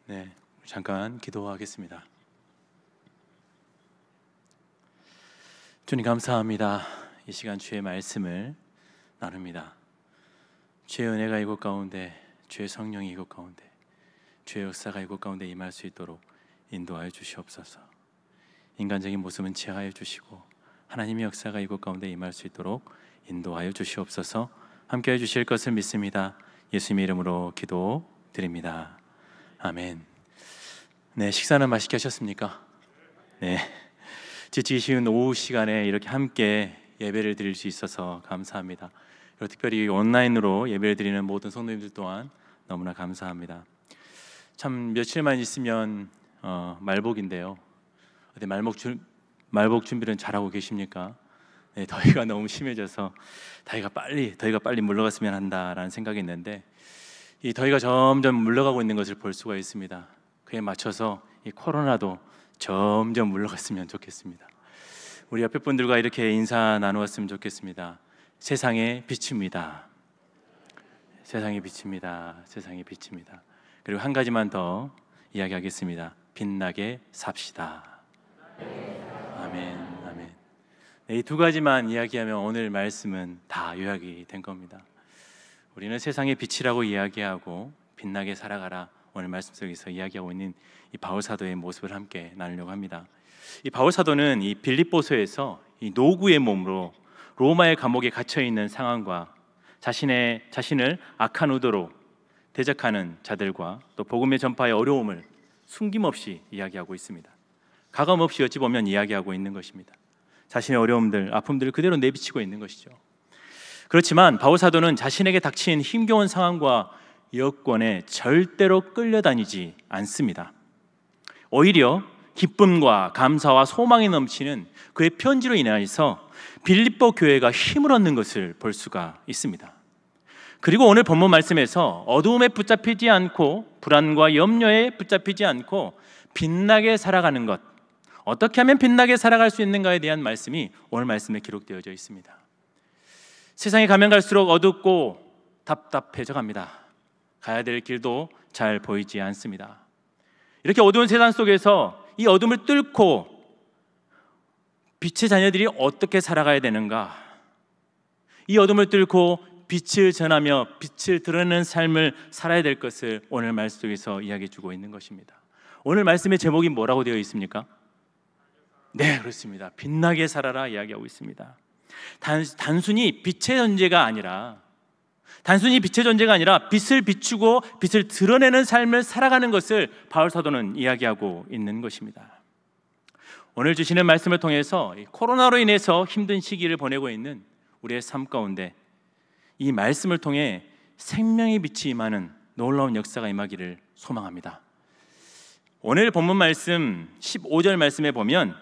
네, 잠깐 기도하겠습니다. 주님 감사합니다. 이 시간 주의 말씀을 나눕니다. 주의 은혜가 이곳 가운데, 주의 성령이 이곳 가운데, 주의 역사가 이곳 가운데 임할 수 있도록 인도하여 주시옵소서. 인간적인 모습은 제하여 주시고 하나님의 역사가 이곳 가운데 임할 수 있도록 인도하여 주시옵소서. 함께해 주실 것을 믿습니다. 예수님의 이름으로 기도드립니다. 아멘. 네, 식사는 맛있게 하셨습니까? 네, 지치기 쉬운 오후 시간에 이렇게 함께 예배를 드릴 수 있어서 감사합니다. 그리고 특별히 온라인으로 예배를 드리는 모든 성도님들 또한 너무나 감사합니다. 참 며칠만 있으면 말복인데요. 어때 말복 준비는 잘하고 계십니까? 네, 더위가 너무 심해져서 더위가 빨리 물러갔으면 한다라는 생각이 있는데, 이 더위가 점점 물러가고 있는 것을 볼 수가 있습니다. 그에 맞춰서 이 코로나도 점점 물러갔으면 좋겠습니다. 우리 옆에 분들과 이렇게 인사 나누었으면 좋겠습니다. 세상의 빛입니다. 세상의 빛입니다. 세상의 빛입니다. 그리고 한 가지만 더 이야기하겠습니다. 빛나게 삽시다. 아멘, 아멘. 네, 이 두 가지만 이야기하면 오늘 말씀은 다 요약이 된 겁니다. 우리는 세상의 빛이라고 이야기하고 빛나게 살아가라, 오늘 말씀 속에서 이야기하고 있는 이 바울 사도의 모습을 함께 나누려고 합니다. 이 바울 사도는 이 빌립보서에서 이 노구의 몸으로 로마의 감옥에 갇혀 있는 상황과 자신을 악한 의도로 대적하는 자들과 또 복음의 전파의 어려움을 숨김없이 이야기하고 있습니다. 가감없이 어찌 보면 이야기하고 있는 것입니다. 자신의 어려움들, 아픔들을 그대로 내비치고 있는 것이죠. 그렇지만 바울 사도는 자신에게 닥친 힘겨운 상황과 여건에 절대로 끌려다니지 않습니다. 오히려 기쁨과 감사와 소망이 넘치는 그의 편지로 인하여서 빌립보 교회가 힘을 얻는 것을 볼 수가 있습니다. 그리고 오늘 본문 말씀에서 어두움에 붙잡히지 않고 불안과 염려에 붙잡히지 않고 빛나게 살아가는 것, 어떻게 하면 빛나게 살아갈 수 있는가에 대한 말씀이 오늘 말씀에 기록되어져 있습니다. 세상에 가면 갈수록 어둡고 답답해져 갑니다. 가야 될 길도 잘 보이지 않습니다. 이렇게 어두운 세상 속에서 이 어둠을 뚫고 빛의 자녀들이 어떻게 살아가야 되는가, 이 어둠을 뚫고 빛을 전하며 빛을 드러내는 삶을 살아야 될 것을 오늘 말씀 속에서 이야기해 주고 있는 것입니다. 오늘 말씀의 제목이 뭐라고 되어 있습니까? 네, 그렇습니다. 빛나게 살아라 이야기하고 있습니다. 단순히 빛의 존재가 아니라 빛을 비추고 빛을 드러내는 삶을 살아가는 것을 바울 사도는 이야기하고 있는 것입니다. 오늘 주시는 말씀을 통해서 코로나로 인해서 힘든 시기를 보내고 있는 우리의 삶 가운데 이 말씀을 통해 생명의 빛이 임하는 놀라운 역사가 임하기를 소망합니다. 오늘 본문 말씀 15절 말씀에 보면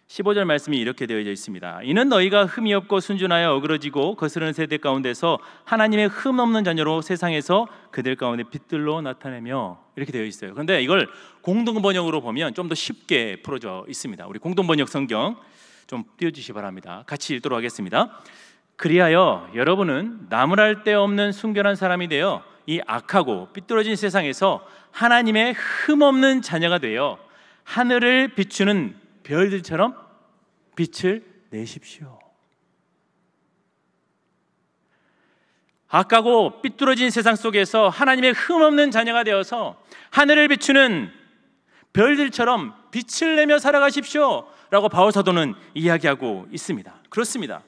15절 말씀이 이렇게 되어져 있습니다. 이는 너희가 흠이 없고 순전하여 어그러지고 거스르는 세대 가운데서 하나님의 흠 없는 자녀로 세상에서 그들 가운데 빛들로 나타내며, 이렇게 되어 있어요. 그런데 이걸 공동번역으로 보면 좀 더 쉽게 풀어져 있습니다. 우리 공동번역 성경 좀 띄워주시기 바랍니다. 같이 읽도록 하겠습니다. 그리하여 여러분은 나무랄 데 없는 순결한 사람이 되어 이 악하고 삐뚤어진 세상에서 하나님의 흠 없는 자녀가 되어 하늘을 비추는 별들처럼 빛을 내십시오. 악하고 삐뚤어진 세상 속에서 하나님의 흠 없는 자녀가 되어서 하늘을 비추는 별들처럼 빛을 내며 살아가십시오 라고 바울 사도는 이야기하고 있습니다. 그렇습니다.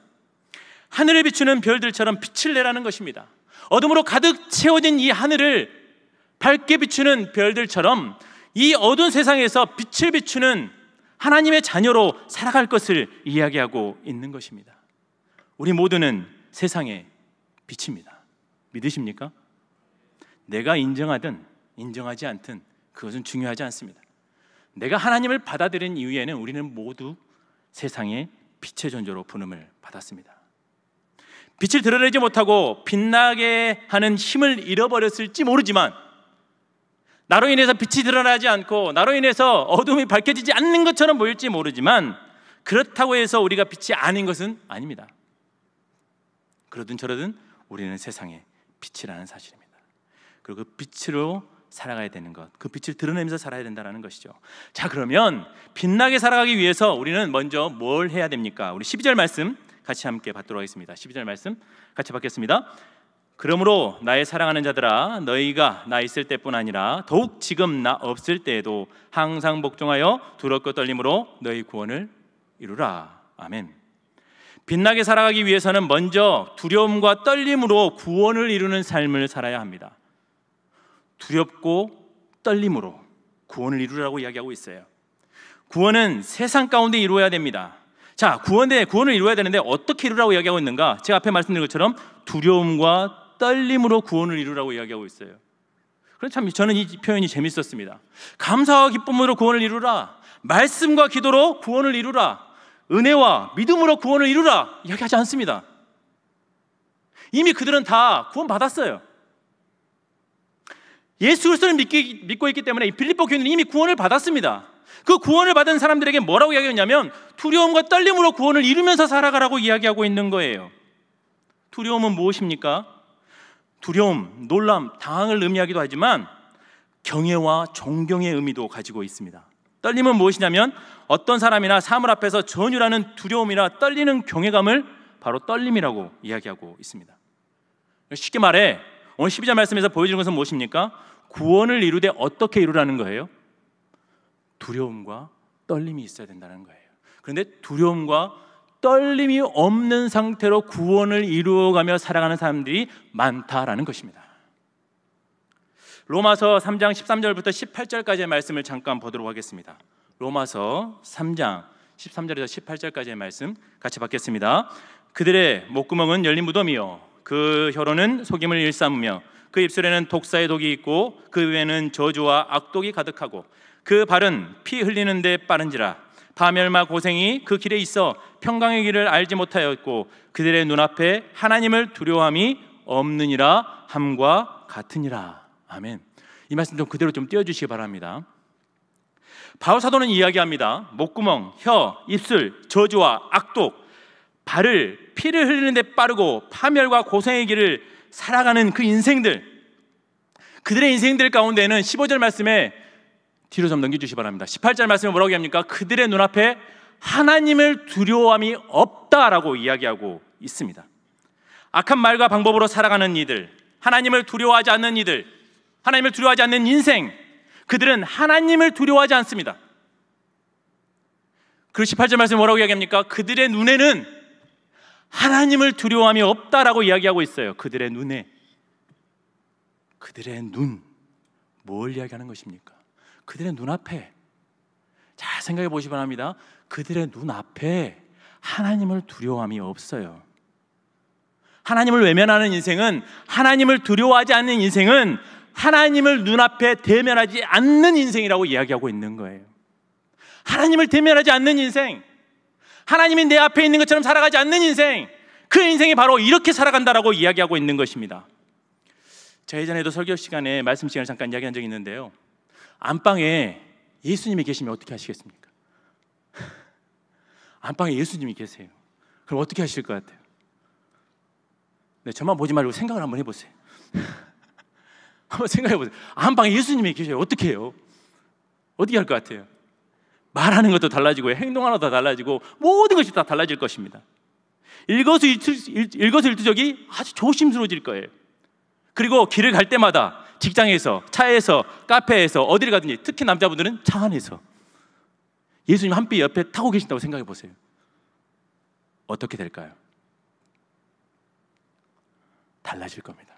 하늘을 비추는 별들처럼 빛을 내라는 것입니다. 어둠으로 가득 채워진 이 하늘을 밝게 비추는 별들처럼 이 어두운 세상에서 빛을 비추는 하나님의 자녀로 살아갈 것을 이야기하고 있는 것입니다. 우리 모두는 세상의 빛입니다. 믿으십니까? 내가 인정하든 인정하지 않든 그것은 중요하지 않습니다. 내가 하나님을 받아들인 이후에는 우리는 모두 세상의 빛의 존재로 부름을 받았습니다. 빛을 드러내지 못하고 빛나게 하는 힘을 잃어버렸을지 모르지만, 나로 인해서 빛이 드러나지 않고 나로 인해서 어둠이 밝혀지지 않는 것처럼 보일지 모르지만, 그렇다고 해서 우리가 빛이 아닌 것은 아닙니다. 그러든 저러든 우리는 세상의 빛이라는 사실입니다. 그리고 그 빛으로 살아가야 되는 것, 그 빛을 드러내면서 살아야 된다는 것이죠. 자, 그러면 빛나게 살아가기 위해서 우리는 먼저 뭘 해야 됩니까? 우리 12절 말씀 같이 함께 받도록 하겠습니다. 12절 말씀 같이 받겠습니다. 그러므로 나의 사랑하는 자들아, 너희가 나 있을 때뿐 아니라 더욱 지금 나 없을 때에도 항상 복종하여 두렵고 떨림으로 너희 구원을 이루라. 아멘. 빛나게 살아가기 위해서는 먼저 두려움과 떨림으로 구원을 이루는 삶을 살아야 합니다. 두렵고 떨림으로 구원을 이루라고 이야기하고 있어요. 구원은 세상 가운데 이루어야 됩니다. 자, 구원을 이루어야 되는데 어떻게 이루라고 이야기하고 있는가? 제가 앞에 말씀드린 것처럼 두려움과 떨림으로 구원을 이루라고 이야기하고 있어요. 그래서 참 저는 이 표현이 재밌었습니다. 감사와 기쁨으로 구원을 이루라, 말씀과 기도로 구원을 이루라, 은혜와 믿음으로 구원을 이루라 이야기하지 않습니다. 이미 그들은 다 구원 받았어요. 예수 그리스도를 믿고 있기 때문에 빌립보 교회는 이미 구원을 받았습니다. 그 구원을 받은 사람들에게 뭐라고 이야기했냐면 두려움과 떨림으로 구원을 이루면서 살아가라고 이야기하고 있는 거예요. 두려움은 무엇입니까? 두려움, 놀람, 당황을 의미하기도 하지만 경외와 존경의 의미도 가지고 있습니다. 떨림은 무엇이냐면 어떤 사람이나 사물 앞에서 전율하는 두려움이나 떨리는 경외감을 바로 떨림이라고 이야기하고 있습니다. 쉽게 말해 오늘 12절 말씀에서 보여주는 것은 무엇입니까? 구원을 이루되 어떻게 이루라는 거예요? 두려움과 떨림이 있어야 된다는 거예요. 그런데 두려움과 떨림이 없는 상태로 구원을 이루어가며 살아가는 사람들이 많다라는 것입니다. 로마서 3장 13절부터 18절까지의 말씀을 잠깐 보도록 하겠습니다. 로마서 3장 13절에서 18절까지의 말씀 같이 받겠습니다. 그들의 목구멍은 열린 무덤이요 그 혀로는 속임을 일삼으며 그 입술에는 독사의 독이 있고 그 위에는 저주와 악독이 가득하고 그 발은 피 흘리는 데 빠른지라 파멸마 고생이 그 길에 있어 평강의 길을 알지 못하였고 그들의 눈앞에 하나님을 두려워함이 없느니라 함과 같으니라. 아멘. 이 말씀 좀 그대로 좀 띄워주시기 바랍니다. 바울 사도는 이야기합니다. 목구멍, 혀, 입술, 저주와 악독, 발을 피를 흘리는 데 빠르고 파멸과 고생의 길을 살아가는 그 인생들, 그들의 인생들 가운데는 15절 말씀에 뒤로 좀 넘겨주시기 바랍니다. 18절 말씀에 뭐라고 합니까? 그들의 눈앞에 하나님을 두려워함이 없다라고 이야기하고 있습니다. 악한 말과 방법으로 살아가는 이들, 하나님을 두려워하지 않는 이들, 하나님을 두려워하지 않는 인생, 그들은 하나님을 두려워하지 않습니다. 그 18절 말씀에 뭐라고 이야기합니까? 그들의 눈에는 하나님을 두려워함이 없다라고 이야기하고 있어요. 그들의 눈에. 그들의 눈, 뭘 이야기하는 것입니까? 그들의 눈앞에, 잘 생각해 보시기 바랍니다. 그들의 눈앞에 하나님을 두려워함이 없어요. 하나님을 외면하는 인생은, 하나님을 두려워하지 않는 인생은 하나님을 눈앞에 대면하지 않는 인생이라고 이야기하고 있는 거예요. 하나님을 대면하지 않는 인생, 하나님이 내 앞에 있는 것처럼 살아가지 않는 인생, 그 인생이 바로 이렇게 살아간다라고 이야기하고 있는 것입니다. 제가 예전에도 설교 시간에 말씀 시간을 잠깐 이야기한 적이 있는데요, 안방에 예수님이 계시면 어떻게 하시겠습니까? 안방에 예수님이 계세요. 그럼 어떻게 하실 것 같아요? 네, 저만 보지 말고 생각을 한번 해보세요. 한번 생각해보세요. 안방에 예수님이 계셔요. 어떻게 해요? 어떻게 할 것 같아요? 말하는 것도 달라지고 행동하는 것도 달라지고 모든 것이 다 달라질 것입니다. 일거수일투족이 아주 조심스러워질 거예요. 그리고 길을 갈 때마다 직장에서, 차에서, 카페에서 어디를 가든지, 특히 남자분들은 차 안에서 예수님 한 뼘 옆에 타고 계신다고 생각해 보세요. 어떻게 될까요? 달라질 겁니다.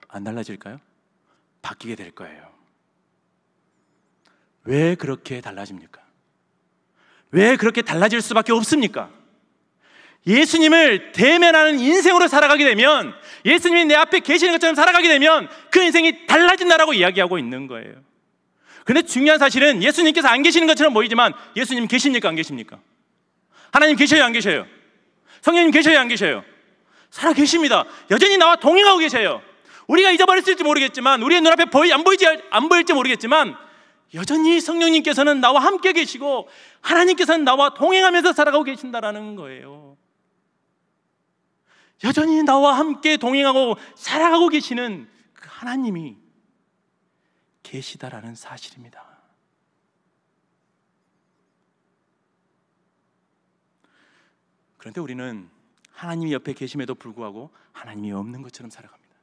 안 달라질까요? 바뀌게 될 거예요. 왜 그렇게 달라집니까? 왜 그렇게 달라질 수밖에 없습니까? 예수님을 대면하는 인생으로 살아가게 되면, 예수님이 내 앞에 계시는 것처럼 살아가게 되면 그 인생이 달라진다라고 이야기하고 있는 거예요. 그런데 중요한 사실은 예수님께서 안 계시는 것처럼 보이지만 예수님 계십니까? 안 계십니까? 하나님 계셔요? 안 계셔요? 성령님 계셔요? 안 계셔요? 살아 계십니다. 여전히 나와 동행하고 계셔요. 우리가 잊어버렸을지 모르겠지만, 우리의 눈앞에 안 보일지 모르겠지만 여전히 성령님께서는 나와 함께 계시고 하나님께서는 나와 동행하면서 살아가고 계신다라는 거예요. 여전히 나와 함께 동행하고 살아가고 계시는 그 하나님이 계시다라는 사실입니다. 그런데 우리는 하나님이 옆에 계심에도 불구하고 하나님이 없는 것처럼 살아갑니다.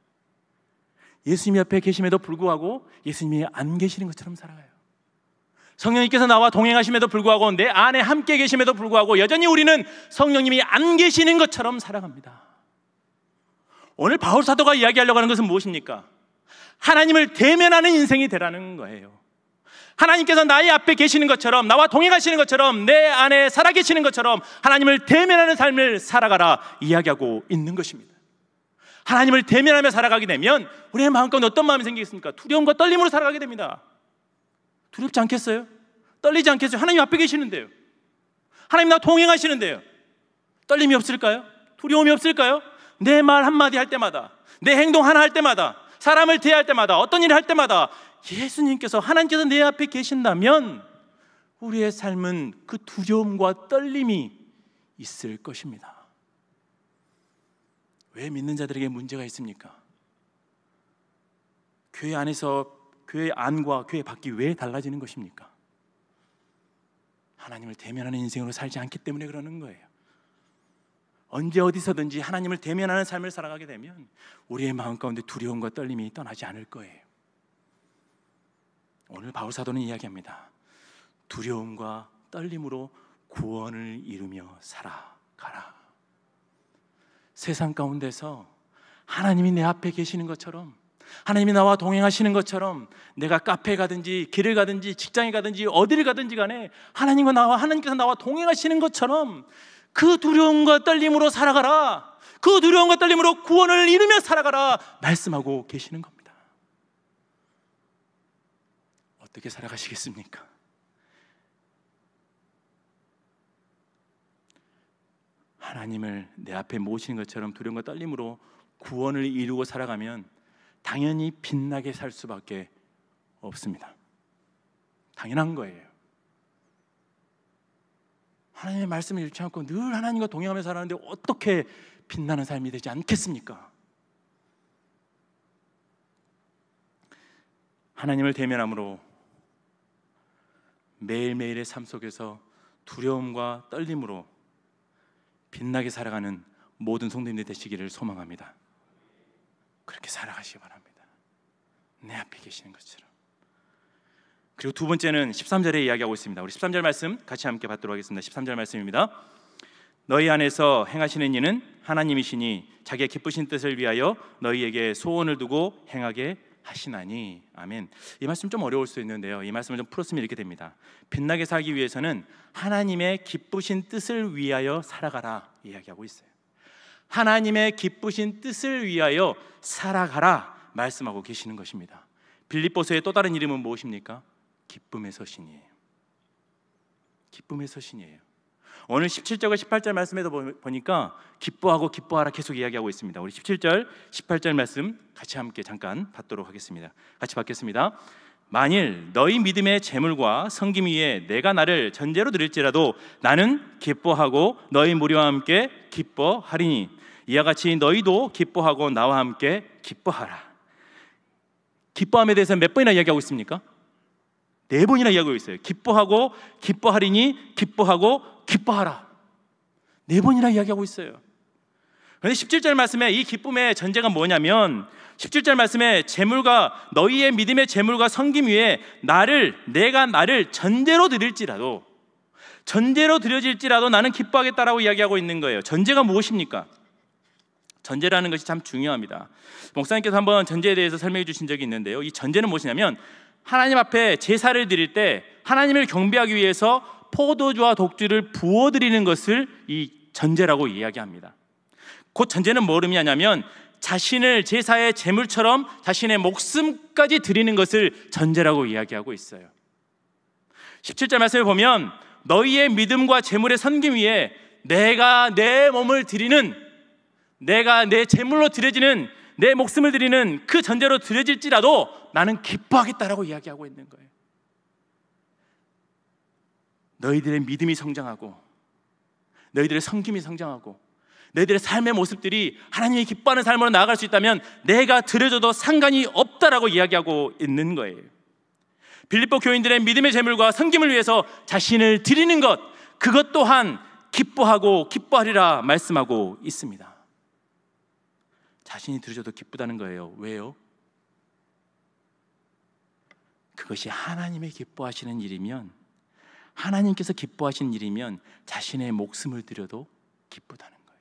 예수님이 옆에 계심에도 불구하고 예수님이 안 계시는 것처럼 살아가요. 성령님께서 나와 동행하심에도 불구하고 내 안에 함께 계심에도 불구하고 여전히 우리는 성령님이 안 계시는 것처럼 살아갑니다. 오늘 바울 사도가 이야기하려고 하는 것은 무엇입니까? 하나님을 대면하는 인생이 되라는 거예요. 하나님께서 나의 앞에 계시는 것처럼, 나와 동행하시는 것처럼, 내 안에 살아계시는 것처럼 하나님을 대면하는 삶을 살아가라 이야기하고 있는 것입니다. 하나님을 대면하며 살아가게 되면 우리의 마음 가운데 어떤 마음이 생기겠습니까? 두려움과 떨림으로 살아가게 됩니다. 두렵지 않겠어요? 떨리지 않겠어요? 하나님 앞에 계시는데요. 하나님 나와 동행하시는데요. 떨림이 없을까요? 두려움이 없을까요? 내 말 한마디 할 때마다, 내 행동 하나 할 때마다, 사람을 대할 때마다, 어떤 일을 할 때마다 예수님께서, 하나님께서 내 앞에 계신다면 우리의 삶은 그 두려움과 떨림이 있을 것입니다. 왜 믿는 자들에게 문제가 있습니까? 교회 안에서, 교회 안과 교회 밖이 왜 달라지는 것입니까? 하나님을 대면하는 인생으로 살지 않기 때문에 그러는 거예요. 언제 어디서든지 하나님을 대면하는 삶을 살아가게 되면 우리의 마음 가운데 두려움과 떨림이 떠나지 않을 거예요. 오늘 바울 사도는 이야기합니다. 두려움과 떨림으로 구원을 이루며 살아가라. 세상 가운데서 하나님이 내 앞에 계시는 것처럼, 하나님이 나와 동행하시는 것처럼, 내가 카페에 가든지 길을 가든지 직장에 가든지 어디를 가든지 간에 하나님께서 나와 동행하시는 것처럼 그 두려움과 떨림으로 살아가라, 그 두려움과 떨림으로 구원을 이루며 살아가라 말씀하고 계시는 겁니다. 어떻게 살아가시겠습니까? 하나님을 내 앞에 모시는 것처럼 두려움과 떨림으로 구원을 이루고 살아가면 당연히 빛나게 살 수밖에 없습니다. 당연한 거예요. 하나님의 말씀을 잃지 않고 늘 하나님과 동행하며 살았는데 어떻게 빛나는 삶이 되지 않겠습니까? 하나님을 대면함으로 매일매일의 삶 속에서 두려움과 떨림으로 빛나게 살아가는 모든 성도님들 되시기를 소망합니다. 그렇게 살아가시기 바랍니다. 내 앞에 계시는 것처럼. 그리고 두 번째는 13절에 이야기하고 있습니다. 우리 13절 말씀 같이 함께 받도록 하겠습니다. 13절 말씀입니다. 너희 안에서 행하시는 이는 하나님이시니 자기의 기쁘신 뜻을 위하여 너희에게 소원을 두고 행하게 하시나니. 아멘. 이 말씀 좀 어려울 수 있는데요, 이 말씀을 좀 풀었으면 이렇게 됩니다. 빛나게 살기 위해서는 하나님의 기쁘신 뜻을 위하여 살아가라 이야기하고 있어요. 하나님의 기쁘신 뜻을 위하여 살아가라 말씀하고 계시는 것입니다. 빌립보서의 또 다른 이름은 무엇입니까? 기쁨의 서신이에요. 기쁨의 서신이에요. 오늘 17절과 18절 말씀에도 보니까 기뻐하고 기뻐하라 계속 이야기하고 있습니다. 우리 17절, 18절 말씀 같이 함께 잠깐 받도록 하겠습니다. 같이 받겠습니다. 만일 너희 믿음의 재물과 섬김 위에 내가 나를 전제로 드릴지라도 나는 기뻐하고 너희 무리와 함께 기뻐하리니 이와 같이 너희도 기뻐하고 나와 함께 기뻐하라. 기뻐함에 대해서 몇 번이나 이야기하고 있습니까? 4번이나 이야기하고 있어요. 기뻐하고 기뻐하리니 기뻐하고 기뻐하라. 4번이나 이야기하고 있어요. 그런데 17절 말씀에 이 기쁨의 전제가 뭐냐면 17절 말씀에 재물과 너희의 믿음의 재물과 섬김 위에 내가 나를 전제로 드릴지라도 나는 기뻐하겠다라고 이야기하고 있는 거예요. 전제가 무엇입니까? 전제라는 것이 참 중요합니다. 목사님께서 한번 전제에 대해서 설명해 주신 적이 있는데요, 이 전제는 무엇이냐면 하나님 앞에 제사를 드릴 때 하나님을 경배하기 위해서 포도주와 독주를 부어드리는 것을 이 전제라고 이야기합니다. 그 전제는 뭘 의미하냐면 자신을 제사의 제물처럼 자신의 목숨까지 드리는 것을 전제라고 이야기하고 있어요. 17절 말씀을 보면 너희의 믿음과 제물의 섬김 위에 내가 내 몸을 드리는, 내가 내 제물로 드려지는, 내 목숨을 드리는 그 전제로 드려질지라도 나는 기뻐하겠다라고 이야기하고 있는 거예요. 너희들의 믿음이 성장하고 너희들의 섬김이 성장하고 너희들의 삶의 모습들이 하나님이 기뻐하는 삶으로 나아갈 수 있다면 내가 드려줘도 상관이 없다라고 이야기하고 있는 거예요. 빌립보 교인들의 믿음의 재물과 섬김을 위해서 자신을 드리는 것, 그것 또한 기뻐하고 기뻐하리라 말씀하고 있습니다. 자신이 드려줘도 기쁘다는 거예요. 왜요? 그것이 하나님의 기뻐하시는 일이면, 하나님께서 기뻐하시는 일이면 자신의 목숨을 드려도 기쁘다는 거예요.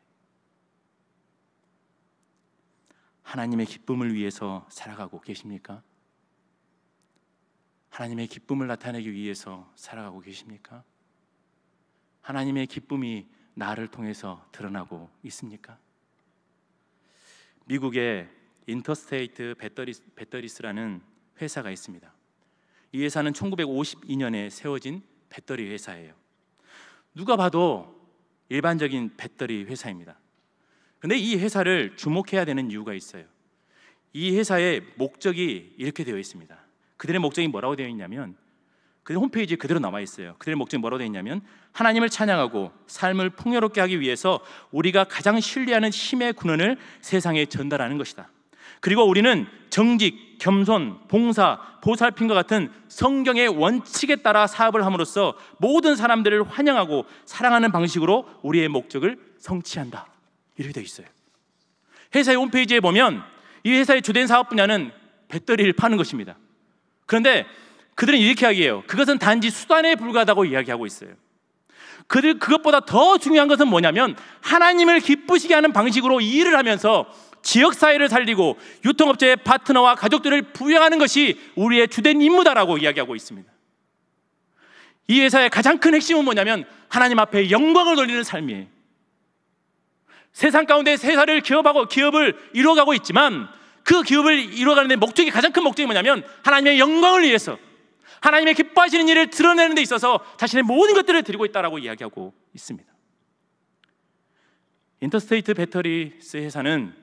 하나님의 기쁨을 위해서 살아가고 계십니까? 하나님의 기쁨을 나타내기 위해서 살아가고 계십니까? 하나님의 기쁨이 나를 통해서 드러나고 있습니까? 미국의 인터스테이트 배터리스라는 회사가 있습니다. 이 회사는 1952년에 세워진 배터리 회사예요. 누가 봐도 일반적인 배터리 회사입니다. 그런데 이 회사를 주목해야 되는 이유가 있어요. 이 회사의 목적이 이렇게 되어 있습니다. 그들의 목적이 뭐라고 되어 있냐면, 그들 홈페이지에 그대로 나와 있어요. 그들의 목적이 뭐라고 되어 있냐면, 하나님을 찬양하고 삶을 풍요롭게 하기 위해서 우리가 가장 신뢰하는 힘의 군원을 세상에 전달하는 것이다. 그리고 우리는 정직, 겸손, 봉사, 보살핌과 같은 성경의 원칙에 따라 사업을 함으로써 모든 사람들을 환영하고 사랑하는 방식으로 우리의 목적을 성취한다. 이렇게 되어 있어요. 회사의 홈페이지에 보면 이 회사의 주된 사업 분야는 배터리를 파는 것입니다. 그런데 그들은 이렇게 이야기해요. 그것은 단지 수단에 불과하다고 이야기하고 있어요. 그것보다 더 중요한 것은 뭐냐면, 하나님을 기쁘시게 하는 방식으로 일을 하면서 지역사회를 살리고 유통업체의 파트너와 가족들을 부양하는 것이 우리의 주된 임무다라고 이야기하고 있습니다. 이 회사의 가장 큰 핵심은 뭐냐면, 하나님 앞에 영광을 돌리는 삶이에요. 세상 가운데 회사를 기업을 이루어가고 있지만, 그 기업을 이루어가는 데 목적이, 가장 큰 목적이 뭐냐면 하나님의 영광을 위해서, 하나님의 기뻐하시는 일을 드러내는 데 있어서 자신의 모든 것들을 드리고 있다라고 이야기하고 있습니다. 인터스테이트 배터리스 회사는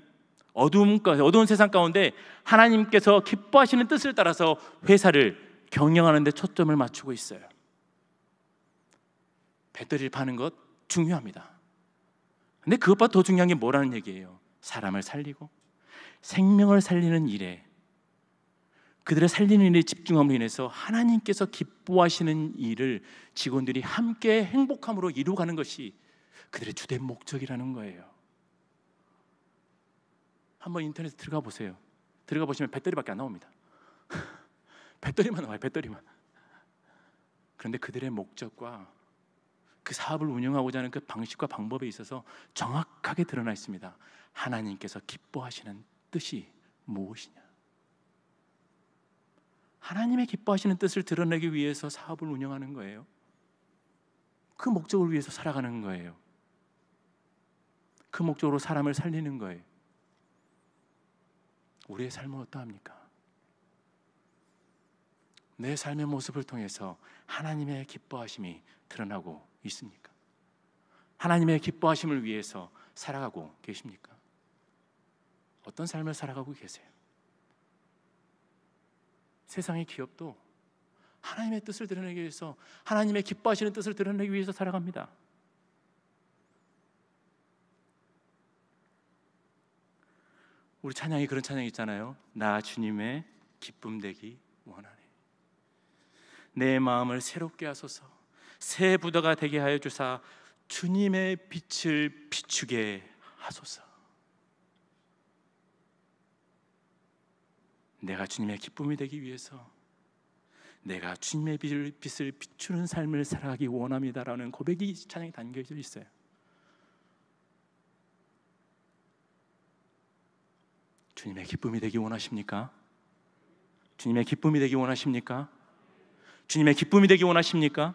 어두운 세상 가운데 하나님께서 기뻐하시는 뜻을 따라서 회사를 경영하는 데 초점을 맞추고 있어요. 배터리를 파는 것 중요합니다. 근데 그것보다 더 중요한 게 뭐라는 얘기예요? 사람을 살리고 생명을 살리는 일에, 그들의 살리는 일에 집중함으로 인해서 하나님께서 기뻐하시는 일을 직원들이 함께 행복함으로 이루어가는 것이 그들의 주된 목적이라는 거예요. 한번 인터넷에 들어가 보세요. 들어가 보시면 배터리밖에 안 나옵니다. 배터리만 나와요. 배터리만. 그런데 그들의 목적과 그 사업을 운영하고자 하는 그 방식과 방법에 있어서 정확하게 드러나 있습니다. 하나님께서 기뻐하시는 뜻이 무엇이냐? 하나님의 기뻐하시는 뜻을 드러내기 위해서 사업을 운영하는 거예요. 그 목적을 위해서 살아가는 거예요. 그 목적으로 사람을 살리는 거예요. 우리의 삶은 어떠합니까? 내 삶의 모습을 통해서 하나님의 기뻐하심이 드러나고 있습니까? 하나님의 기뻐하심을 위해서 살아가고 계십니까? 어떤 삶을 살아가고 계세요? 세상의 기업도 하나님의 뜻을 드러내기 위해서, 하나님의 기뻐하시는 뜻을 드러내기 위해서 살아갑니다. 우리 찬양이 그런 찬양이 있잖아요. 나 주님의 기쁨 되기 원하네. 내 마음을 새롭게 하소서. 새 부더가 되게 하여 주사 주님의 빛을 비추게 하소서. 내가 주님의 기쁨이 되기 위해서 내가 주님의 빛을 비추는 삶을 살아가기 원합니다라는 고백이 찬양에 담겨져 있어요. 주님의 기쁨이 되기 원하십니까? 주님의 기쁨이 되기 원하십니까? 주님의 기쁨이 되기 원하십니까?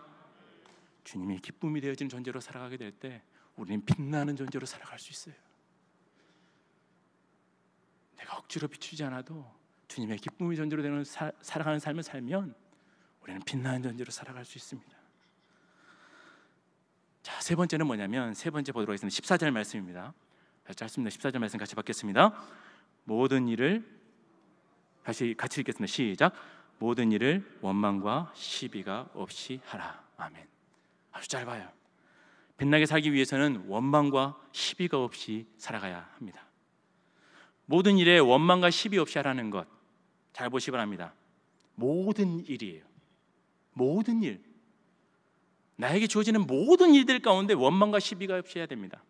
주님이 기쁨이 되어진 존재로 살아가게 될 때 우리는 빛나는 존재로 살아갈 수 있어요. 내가 억지로 비추지 않아도 주님의 기쁨의 존재로 되는 살아가는 삶을 살면 우리는 빛나는 존재로 살아갈 수 있습니다. 자, 세 번째는 뭐냐면, 세 번째 보도록 하겠습니다. 14절 말씀입니다. 짧습니다. 14절 말씀 같이 받겠습니다. 모든 일을, 같이 읽겠습니다. 시작. 모든 일을 원망과 시비가 없이 하라. 아멘. 아주 짧아요. 빛나게 살기 위해서는 원망과 시비가 없이 살아가야 합니다. 모든 일에 원망과 시비 없이 하라는 것, 잘 보시기 바랍니다. 모든 일이에요. 모든 일, 나에게 주어지는 모든 일들 가운데 원망과 시비가 없이 해야 됩니다.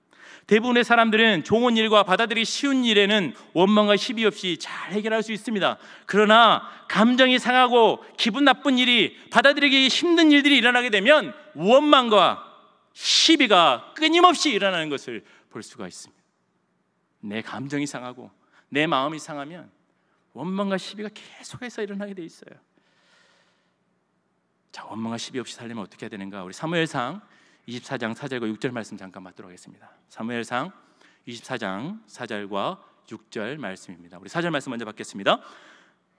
대부분의 사람들은 좋은 일과 받아들이기 쉬운 일에는 원망과 시비 없이 잘 해결할 수 있습니다. 그러나 감정이 상하고 기분 나쁜 일이, 받아들이기 힘든 일들이 일어나게 되면 원망과 시비가 끊임없이 일어나는 것을 볼 수가 있습니다. 내 감정이 상하고 내 마음이 상하면 원망과 시비가 계속해서 일어나게 돼 있어요. 자, 원망과 시비 없이 살려면 어떻게 해야 되는가? 우리 사무엘상 24장 4절과 6절 말씀 잠깐 받도록 하겠습니다. 사무엘상 24장 4절과 6절 말씀입니다. 우리 4절 말씀 먼저 받겠습니다.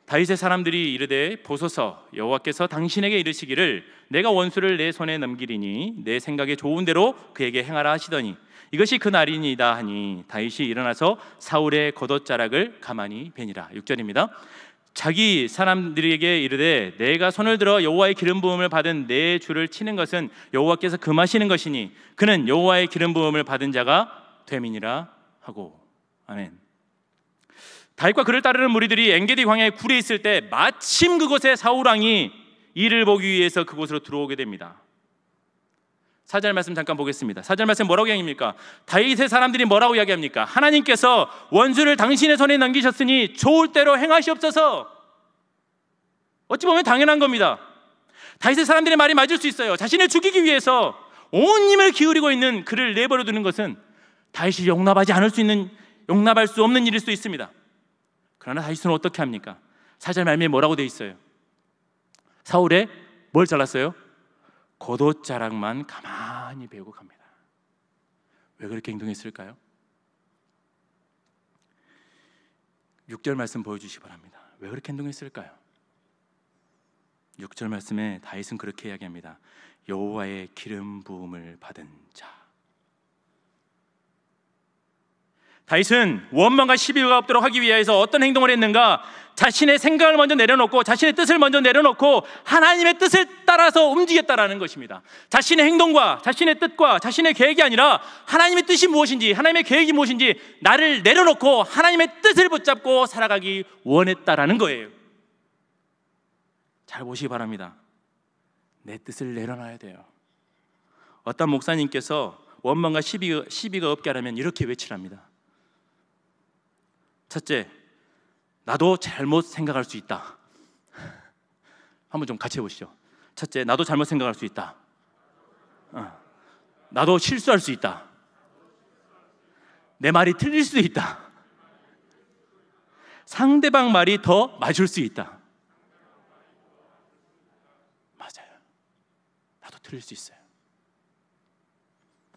다윗의 사람들이 이르되 보소서, 여호와께서 당신에게 이르시기를 내가 원수를 내 손에 넘기리니 내 생각에 좋은 대로 그에게 행하라 하시더니 이것이 그 날이니이다 하니 다윗이 일어나서 사울의 겉옷자락을 가만히 베니라. 6절입니다. 자기 사람들에게 이르되 내가 손을 들어 여호와의 기름 부음을 받은 내 주를 치는 것은 여호와께서 금하시는 것이니 그는 여호와의 기름 부음을 받은 자가 됨이니라 하고. 아멘. 다윗과 그를 따르는 무리들이 엔게디 광야의 굴에 있을 때 마침 그곳에 사울 왕이 이를 보기 위해서 그곳으로 들어오게 됩니다. 4절 말씀 잠깐 보겠습니다. 4절 말씀 뭐라고 이야기합니까? 다윗의 사람들이 뭐라고 이야기합니까? 하나님께서 원수를 당신의 손에 넘기셨으니 좋을 대로 행하시옵소서. 어찌 보면 당연한 겁니다. 다윗의 사람들의 말이 맞을 수 있어요. 자신을 죽이기 위해서 온 힘을 기울이고 있는 그를 내버려 두는 것은 다윗이 용납할 수 없는 일일 수도 있습니다. 그러나 다윗은 어떻게 합니까? 4절 말미에 뭐라고 돼 있어요? 사울의 뭘 잘랐어요? 겉옷자락만 가만히 베고 갑니다. 왜 그렇게 행동했을까요? 6절 말씀 보여주시기 바랍니다. 왜 그렇게 행동했을까요? 6절 말씀에 다윗은 그렇게 이야기합니다. 여호와의 기름 부음을 받은 자. 다윗은 원망과 시비가 없도록 하기 위해서 어떤 행동을 했는가? 자신의 생각을 먼저 내려놓고 자신의 뜻을 먼저 내려놓고 하나님의 뜻을 따라서 움직였다라는 것입니다. 자신의 행동과 자신의 뜻과 자신의 계획이 아니라 하나님의 뜻이 무엇인지, 하나님의 계획이 무엇인지 나를 내려놓고 하나님의 뜻을 붙잡고 살아가기 원했다라는 거예요. 잘 보시기 바랍니다. 내 뜻을 내려놔야 돼요. 어떤 목사님께서 원망과 시비가 없게 하려면 이렇게 외치랍니다. 첫째, 나도 잘못 생각할 수 있다. 한번 좀 같이 해보시죠. 첫째, 나도 잘못 생각할 수 있다. 나도 실수할 수 있다. 내 말이 틀릴 수도 있다. 상대방 말이 더 맞을 수 있다. 맞아요. 나도 틀릴 수 있어요.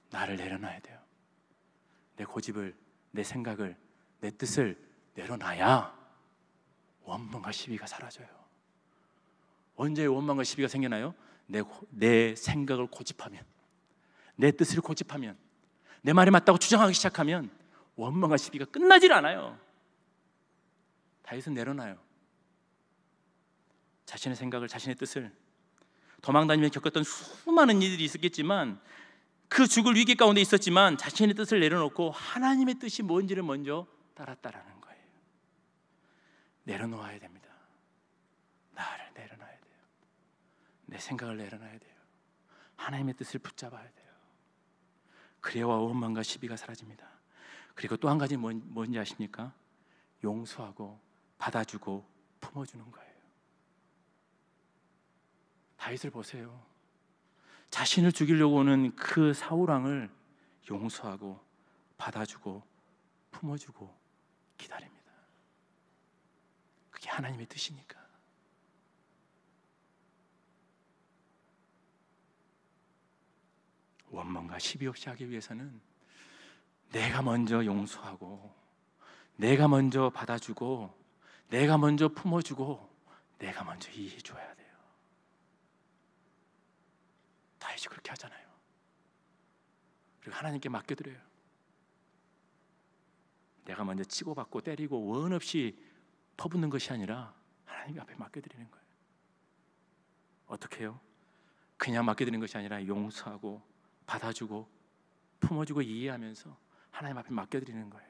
나를 내려놔야 돼요. 내 고집을, 내 생각을, 내 뜻을 내려놔야 원망과 시비가 사라져요. 언제 원망과 시비가 생겨나요? 내 생각을 고집하면, 내 뜻을 고집하면, 내 말이 맞다고 주장하기 시작하면 원망과 시비가 끝나질 않아요. 다윗은 내려놔요. 자신의 생각을, 자신의 뜻을. 도망다니며 겪었던 수많은 일들이 있었겠지만 그 죽을 위기 가운데 있었지만 자신의 뜻을 내려놓고 하나님의 뜻이 뭔지를 먼저 따랐다라는 거예요. 내려놓아야 됩니다. 나를 내려놔야 돼요. 내 생각을 내려놔야 돼요. 하나님의 뜻을 붙잡아야 돼요. 그래야 원망과 시비가 사라집니다. 그리고 또 한 가지 뭔지 아십니까? 용서하고 받아주고 품어주는 거예요. 다윗을 보세요. 자신을 죽이려고 오는 그 사울 왕을 용서하고 받아주고 품어주고 기다립니다. 그게 하나님의 뜻이니까. 원망과 시비 없이 하기 위해서는 내가 먼저 용서하고 내가 먼저 받아주고 내가 먼저 품어주고 내가 먼저 이해해줘야 돼요. 다윗이 그렇게 하잖아요. 그리고 하나님께 맡겨드려요. 내가 먼저 치고받고 때리고 원 없이 퍼붓는 것이 아니라 하나님 앞에 맡겨드리는 거예요. 어떻게 해요? 그냥 맡겨드리는 것이 아니라 용서하고 받아주고 품어주고 이해하면서 하나님 앞에 맡겨드리는 거예요.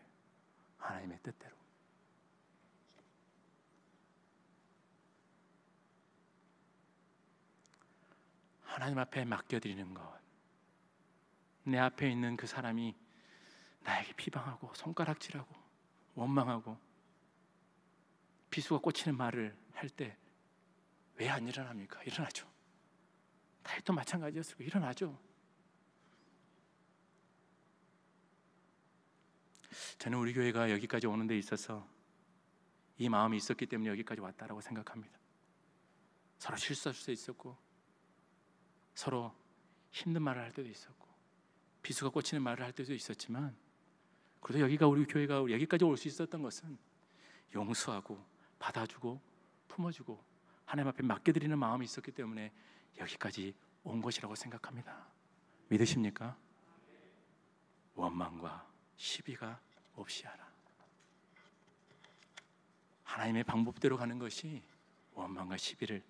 하나님의 뜻대로. 하나님 앞에 맡겨드리는 것. 내 앞에 있는 그 사람이 나에게 비방하고 손가락질하고 원망하고 비수가 꽂히는 말을 할 때 왜 안 일어납니까? 일어나죠. 다윗도 마찬가지였을 거예요. 일어나죠. 저는 우리 교회가 여기까지 오는 데 있어서 이 마음이 있었기 때문에 여기까지 왔다라고 생각합니다. 서로 실수할 수도 있었고, 서로 힘든 말을 할 때도 있었고, 비수가 꽂히는 말을 할 때도 있었지만, 그래도 여기가 우리 교회가 여기까지 올 수 있었던 것은 용서하고 받아주고 품어주고 하나님 앞에 맡겨드리는 마음이 있었기 때문에 여기까지 온 것이라고 생각합니다. 믿으십니까? 원망과 시비가 없이 하라. 하나님의 방법대로 가는 것이 원망과 시비를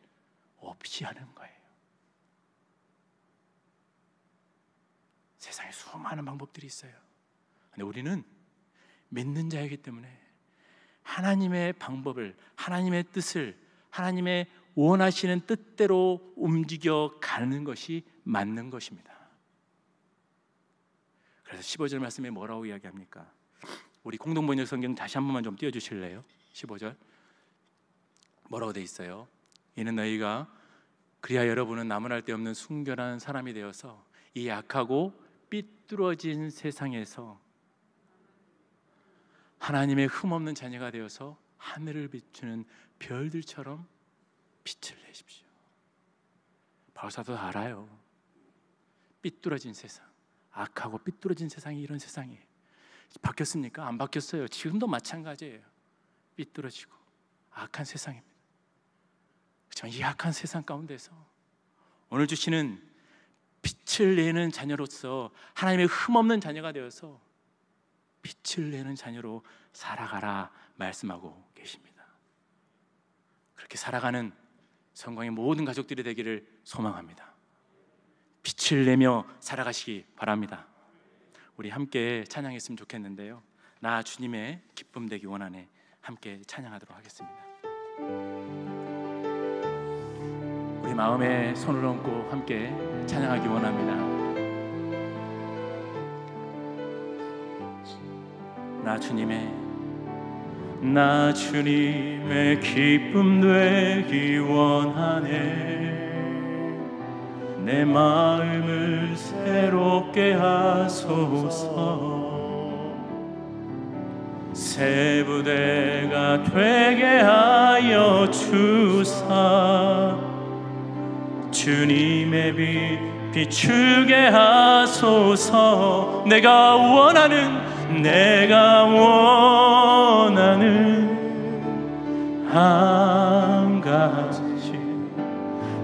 없이 하는 거예요. 세상에 수많은 방법들이 있어요. 근데 우리는 믿는 자이기 때문에 하나님의 방법을, 하나님의 뜻을, 하나님의 원하시는 뜻대로 움직여 가는 것이 맞는 것입니다. 그래서 15절 말씀에 뭐라고 이야기합니까? 우리 공동번역 성경 다시 한 번만 좀 띄워주실래요? 15절 뭐라고 돼 있어요? 이는 너희가 그리하 여러분은 나무랄 데 없는 순결한 사람이 되어서 이 약하고 삐뚤어진 세상에서 하나님의 흠없는 자녀가 되어서 하늘을 비추는 별들처럼 빛을 내십시오. 바울사도 알아요. 삐뚤어진 세상, 악하고 삐뚤어진 세상이 이런 세상이에요. 바뀌었습니까? 안 바뀌었어요. 지금도 마찬가지예요. 삐뚤어지고 악한 세상입니다. 그렇지만 이 악한 세상 가운데서 오늘 주시는 빛을 내는 자녀로서 하나님의 흠없는 자녀가 되어서 빛을 내는 자녀로 살아가라 말씀하고 계십니다. 그렇게 살아가는 성광의 모든 가족들이 되기를 소망합니다. 빛을 내며 살아가시기 바랍니다. 우리 함께 찬양했으면 좋겠는데요, 나 주님의 기쁨 되기 원하네 함께 찬양하도록 하겠습니다. 우리 마음에 손을 얹고 함께 찬양하기 원합니다. 나 주님의 기쁨 되기 원하네. 내 마음을 새롭게 하소서. 새 부대가 되게 하여 주사 주님의 빛 비추게 하소서. 내가 원하는 한 가지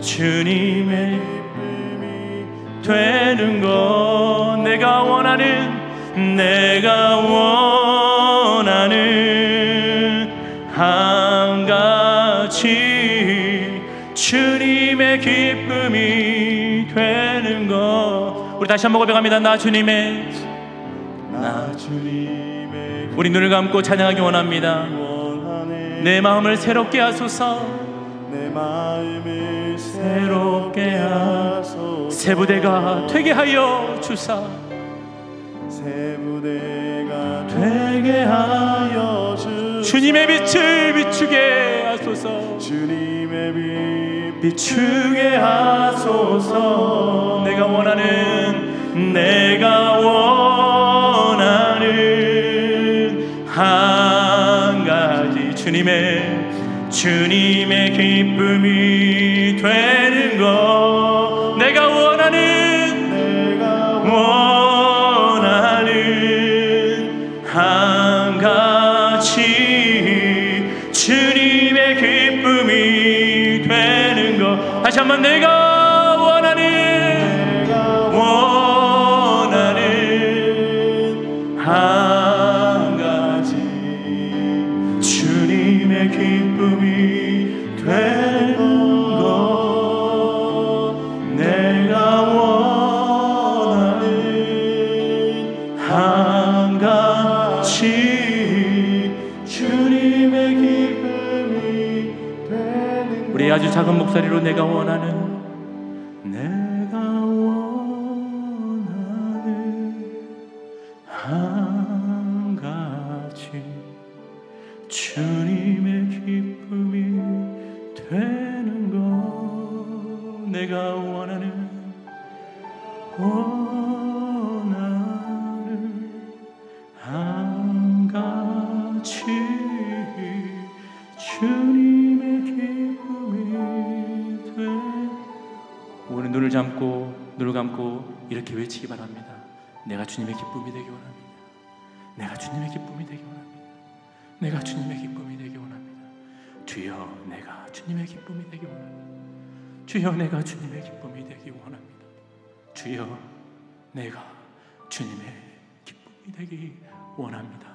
주님의 기쁨이 되는 것. 내가 원하는 한 가지 주님의 기쁨이 되는 것. 우리 다시 한번 고백합니다. 나 주님의 우리 눈을 감고 찬양하기 원합니다. 내 마음을 새롭게 하소서. 새 부대가 되게 하여 주사 주님의 빛을 비추게 하소서. 비추게 하소서. 내가 원하는 한 가지 주님의 기쁨이 되는 것. 내가 원하는 한 가지 주님의 기쁨이 되는 것. 다시 한번 내가 원하는 한 가지 주님의 기쁨이 되는 것. 내가 원하는 한 가지 주님의 기쁨이 되는 것. 우리 아주 작은 목소리로 내가 원하는 내가 원하는 한 가지 주님의 기쁨이 돼. 우리 눈을 감고 이렇게 외치기 바랍니다. 내가 주님의 기쁨이 되기 원합니다. 내가 주님의 기쁨이 되기 원합니다. 내가 주님의 기쁨이 되기 원합니다. 주여, 내가 주님의 기쁨이 되기 원합니다. 주여, 내가 주님의 기쁨이 되기 원합니다. 주여, 내가 주님의 기쁨이 되기 원합니다.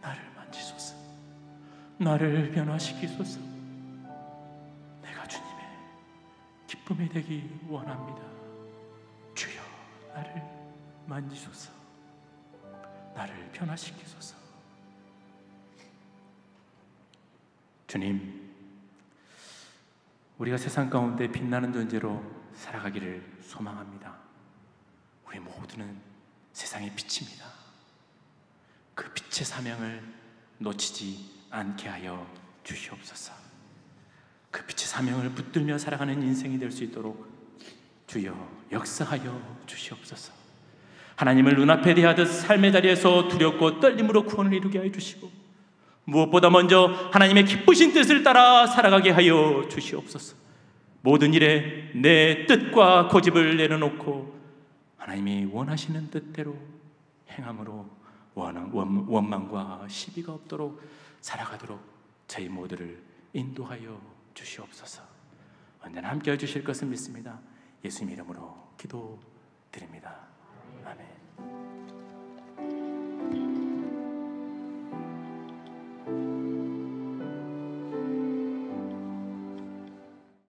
나를 만지소서. 나를 변화시키소서. 내가 주님의 기쁨이 되기 원합니다. 주여, 나를 만지소서. 나를 변화시키소서. 주님, 우리가 세상 가운데 빛나는 존재로 살아가기를 소망합니다. 우리 모두는 세상의 빛입니다. 그 빛의 사명을 놓치지 않게 하여 주시옵소서. 그 빛의 사명을 붙들며 살아가는 인생이 될 수 있도록 주여 역사하여 주시옵소서. 하나님을 눈앞에 대하듯 삶의 자리에서 두렵고 떨림으로 구원을 이루게 하여 주시고, 무엇보다 먼저 하나님의 기쁘신 뜻을 따라 살아가게 하여 주시옵소서. 모든 일에 내 뜻과 고집을 내려놓고 하나님이 원하시는 뜻대로 행함으로 원망과 시비가 없도록 살아가도록 저희 모두를 인도하여 주시옵소서. 언제나 함께해 주실 것을 믿습니다. 예수님 이름으로 기도드립니다. 아멘.